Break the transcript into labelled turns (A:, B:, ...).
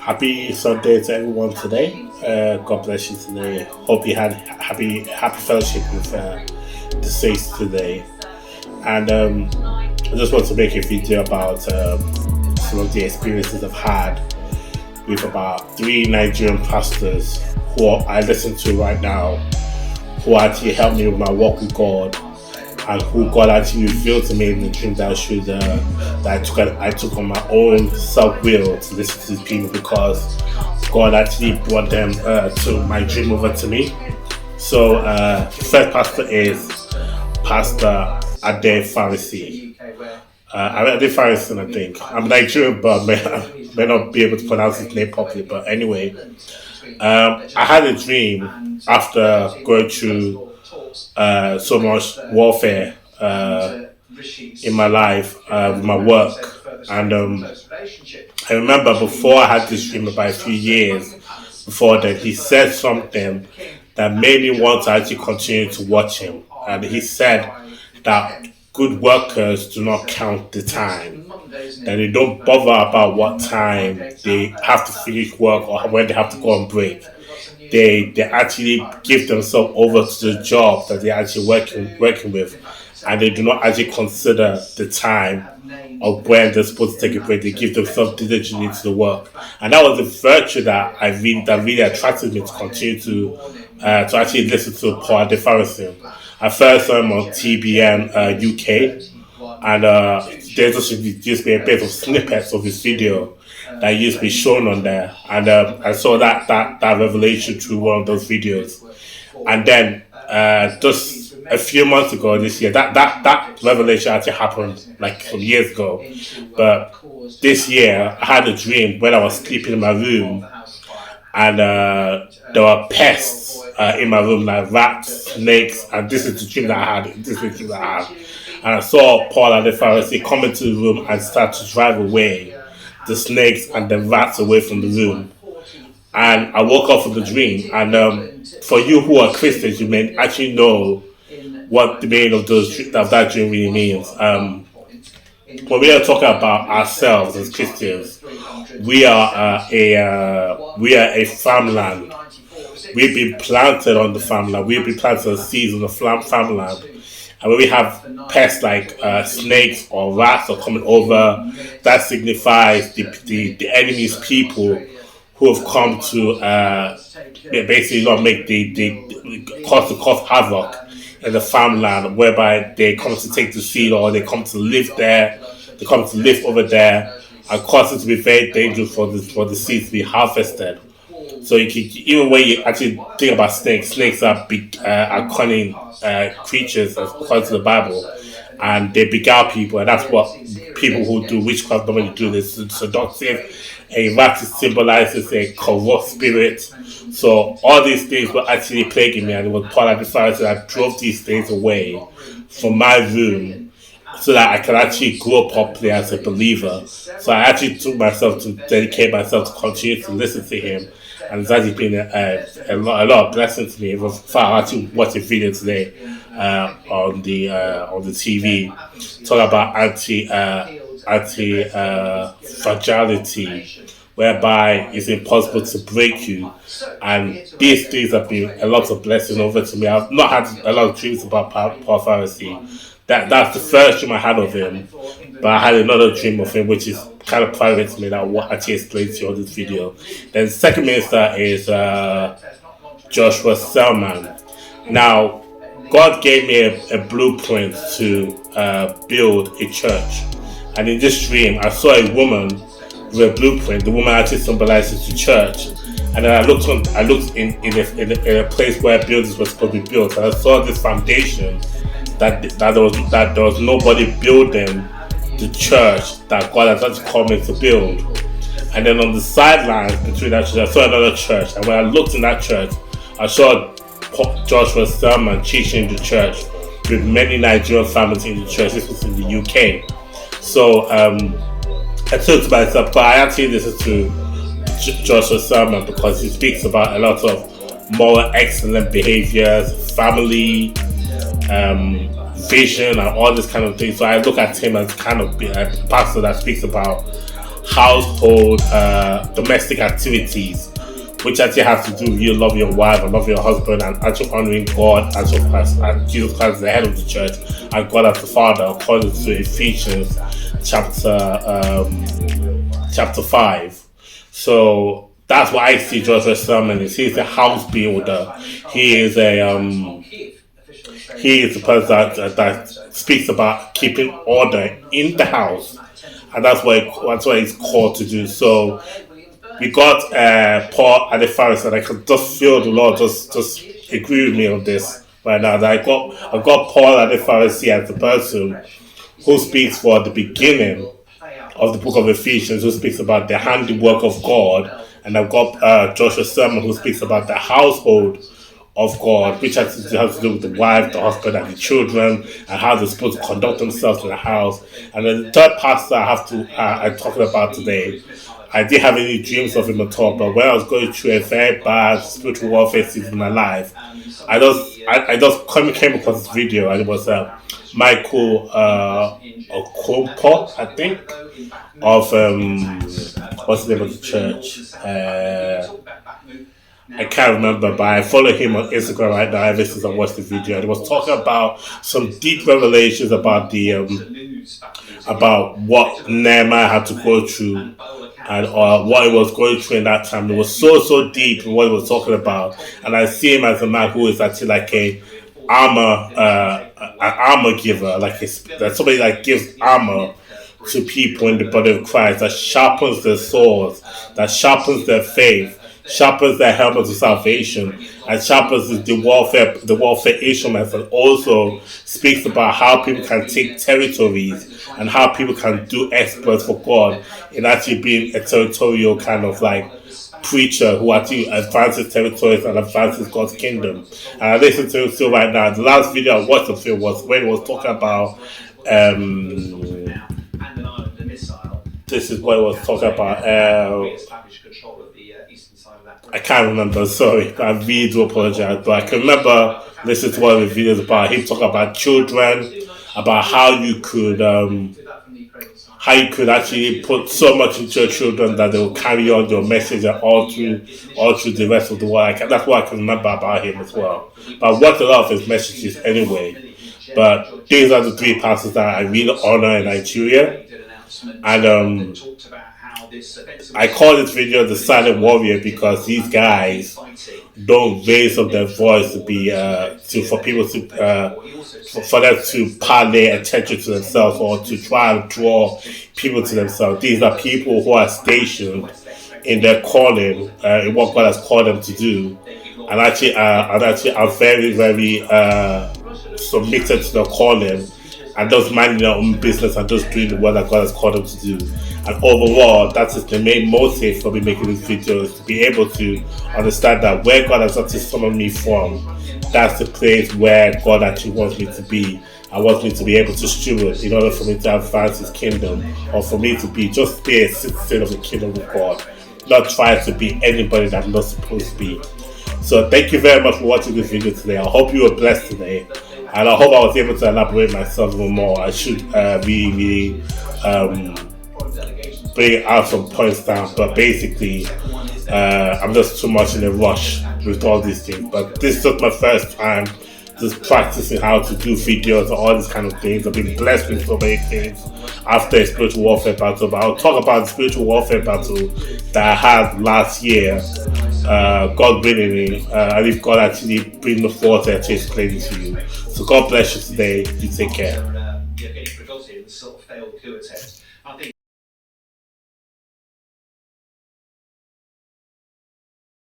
A: Happy Sunday to everyone today. God bless you today. Hope you had happy fellowship with the saints today. And I just want to make a video about some of the experiences I've had with about three Nigerian pastors who I listen to right now, who actually helped me with my walk with God, and who God actually revealed to me in the dream that I took on my own self will to listen to these people, because God actually brought them to my dream over to me. So the first pastor is Pastor Ade Pharisee. Ade Pharisee, I think. I'm Nigerian, but may not be able to pronounce his name properly. But anyway, I had a dream after going through so much warfare in my life, with my work. And I remember before I had this dream, about a few years before that, he said something that made me want to actually continue to watch him. And he said that good workers do not count the time, that they don't bother about what time they have to finish work or when they have to go on break. They actually give themselves over to the job that they're actually working with, and they do not actually consider the time of when they're supposed to take a break. They give themselves diligently to the work, and that was a virtue that really attracted me to continue to actually listen to Paul the Pharisee. I first saw him on TBN UK, and there just be a bit of snippets of his video that used to be shown on there, and I saw that revelation through one of those videos. And then just a few months ago this year, that revelation actually happened like some years ago, but this year I had a dream when I was sleeping in my room, and there were pests in my room, like rats, snakes, and this is the dream that I had. And I saw Paul and the Pharisee come into the room and start to drive away the snakes and the rats away from the room. And I woke up from the dream. And for you who are Christians, you may actually know what the meaning of that dream really means. When we are talking about ourselves as Christians, we are a farmland. We've been planted on the farmland. We've been planted on seeds on the farmland. And when we have pests like snakes or rats are coming over, that signifies the enemy's people who have come to basically not make cause havoc in the farmland, whereby they come to take the seed, or they come to live there, they come to live over there, and cause it to be very dangerous for the seeds to be harvested. So even when you actually think about snakes are big, are cunning creatures according to the Bible, and they beguile people, and that's what people who do witchcraft normally do. This seductive. A rat symbolizes a corrupt spirit. So all these things were actually plaguing me, and it was Paul and the Pharisee that drove these things away from my room, so that I could actually grow properly as a believer. So I actually took myself to dedicate myself to continue to listen to him, and it's actually been a lot of blessing to me. In fact, I actually watched a video today on the TV talking about anti-fragility, whereby it's impossible to break you. And these things have been a lot of blessing over to me. I've not had a lot of dreams about Paul Pharisee. That's the first dream I had of him, but I had another dream of him, which is kind of private to me, that I will actually explain to you on this video. Then the second minister is Joshua Selman. Now, God gave me a blueprint to build a church, and in this dream I saw a woman with a blueprint. The woman actually symbolizes the church, and then I looked in a place where buildings were supposed to be built, and I saw this foundation that there was nobody building the church that God has actually called me to build. And then on the sidelines between that church, I saw another church, and when I looked in that church, I saw Joshua Selman teaching in the church with many Nigerian families in the church. This was in the UK. So I took to myself, but I actually listened to Joshua Selman because he speaks about a lot of moral excellent behaviors, family, vision, and all this kind of thing. So I look at him as kind of a pastor that speaks about household domestic activities, which actually has to do with you loving your wife and loving your husband and actually honoring God as your Christ, and Jesus Christ is the head of the church, and God as the Father, according to Ephesians chapter 5. So that's what I see Josh's sermon is. He's a house builder. He is the person that speaks about keeping order in the house, and that's what he's called to do. So we got Paul and the Pharisee, and I can just feel the Lord just agree with me on this right now. That I got Paul and the Pharisee as the person who speaks for the beginning of the book of Ephesians, who speaks about the handiwork of God, and I've got Joshua Sermon, who speaks about the household of God, which has to do with the wife, the husband, and the children, and how they're supposed to conduct themselves in the house. And then the third pastor I'm talking about today, I didn't have any dreams of him at all, but when I was going through a very bad spiritual warfare season in my life, I just came across this video, and it was Michael Okonkwo, I think, of what's the name of the church? I can't remember, but I follow him on Instagram right now ever since I watched the video. And he was talking about some deep revelations about the about what Nehemiah had to go through, and what he was going through in that time. It was so deep in what he was talking about, and I see him as a man who is actually like an armor giver, like somebody that gives armor to people in the body of Christ, that sharpens their swords, that sharpens their faith, sharpens their helmet of salvation, and sharpens the warfare instruments, and also speaks about how people can take territories and how people can do exploits for God in actually being a territorial kind of like preacher who actually advances territories and advances God's kingdom. And I listened to him still right now. The last video I watched of him was when he was talking about this is what he was talking about. I can't remember, sorry. I really do apologize. But I can remember listening to one of the videos about him talking about children, about how you could actually put so much into your children that they will carry on your message all through the rest of the world. That's what I can remember about him as well. But I watched a lot of his messages anyway. But these are the three pastors that I really honor in Nigeria. And I call this video the silent warrior because these guys don't raise up their voice to be for people to for them to parlay attention to themselves or to try and draw people to themselves. These are people who are stationed in their calling, in what God has called them to do, and actually are very submitted to their calling, and just minding their own business and just doing the work that God has called them to do. And overall, that is the main motive for me making these videos, to be able to understand that where God has actually summoned me from, that's the place where God actually wants me to be. I want me to be able to steward in order for me to advance His kingdom, or for me to be a citizen of the kingdom of God, not try to be anybody that I'm not supposed to be. So thank you very much for watching this video today. I hope you were blessed today, and I hope I was able to elaborate myself a little more. I should really bring out some points down, but basically I'm just too much in a rush with all these things. But this is just my first time just practicing how to do videos and all these kind of things. I've been blessed with so many things after a spiritual warfare battle, but I'll talk about the spiritual warfare battle that I had last year, God willing, and if God actually brings me forward to actually explain it to you. So God bless you today. You take care.